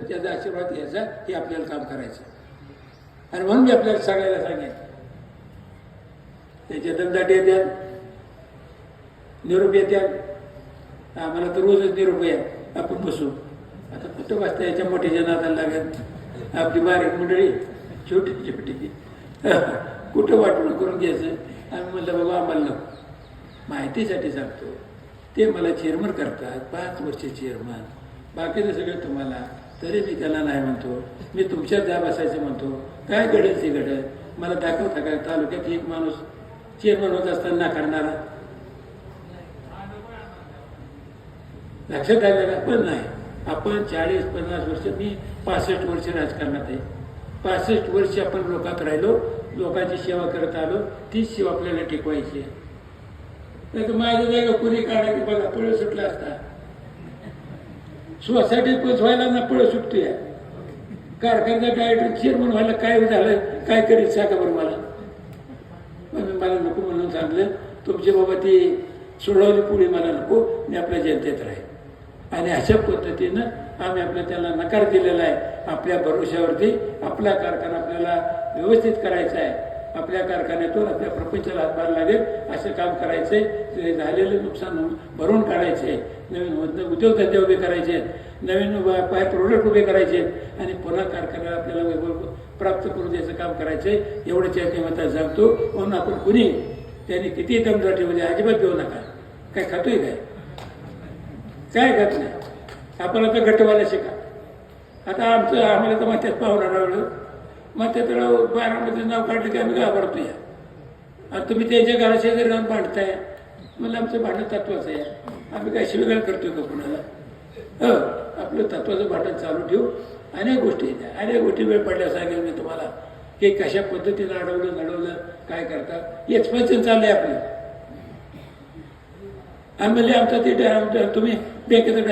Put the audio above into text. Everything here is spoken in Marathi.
त्याचा आशीर्वाद घ्यायचा, हे आपल्याला काम करायचं. आणि म्हणून मी आपल्याला सगळ्याला सांगेन, त्याच्या दमदाटी येत्या, निरोप येत्या. आम्हाला तर रोजच निरोप आहे, आपण बसू. आता कुठं बसता, याच्या मोठ्याच्या नादाला लागत. आपली बारीक मंडळी छोटी छोटी कुठं वाटून करून घ्यायचं. आम्ही म्हणलं बाबा आम्हाला नको, माहितीसाठी सांगतो. ते मला चेअरमन करतात, 5 वर्ष चेअरमन, बाकीचं सगळं तुम्हाला. तरी मी त्याला नाही म्हणतो, मी तुमच्यात जा बसायचं म्हणतो. काय घडेल ते घडेल. मला दाखवता का तालुक्यात एक माणूस चेअरमन होत असताना नाकारणारा? लक्षात आलेला पण नाही. आपण 40-50 वर्ष, मी 65 वर्ष राजकारणात आहे. 65 वर्ष आपण लोकात राहिलो, लोकांची सेवा करत आलो. तीच सेवा आपल्याला टिकवायची आहे. नाही तर माझ्या जागा कुणी काढा की बघा पळ सुटला असता. सोसायटीत पोचवायला ना पळ सुटतोय. कारखान्याचा डायरेक्टर चेअरमन व्हायला काय झालं, काय करीत सांगा बरं मला. मला नको म्हणून सांगलं, तुमची बाबा ती सोडवली पुढे मला नको, मी आपल्या जनतेत राहील. आणि अशा पद्धतीनं आम्ही त्याला नकार दिलेला आहे. आपल्या भरोश्यावरती आपला कारखाना आपल्याला व्यवस्थित करायचा आहे. आपल्या कारखान्यातून आपल्या प्रपंचाला हातभार लागेल असं काम करायचंय. ते झालेलं नुकसान भरून काढायचे, नवीन उद्योगधंदे उभे करायचे, नवीन प्रोडक्ट उभे करायचे आणि पुन्हा कारखान्याला आपल्याला वैभव प्राप्त करून द्यायचं काम करायचंय. एवढंच या किंमत सांगतो. म्हणून आपण कुणी त्यांनी किती दमदाटी म्हणजे अजिबात देऊ नका. काय खातोय काय खात नाही. आपण आता गटवाला शिका. आता आम्हाला तर माथ्यात पाहुणा रावलं, माथ्यात 12मध्ये नाव काढलं की आम्ही घाबरतो. या आणि तुम्ही त्यांच्या घराशेजारी राहून भांडताय. मला आमचं भांडण तत्वाचं आहे. आम्ही काय शिवेगाळ करतोय का कुणाला? आपलं तत्वाचं भांडण चालू ठेवू. अनेक गोष्टी वेळ पडल्या सांगेल मी तुम्हाला की कशा पद्धतीनं अडवलं काय करतात. एक्सपेन्शन चाललंय आपलं. आम्ही आमचं ते तुम्ही बँकेचं डायरेक्ट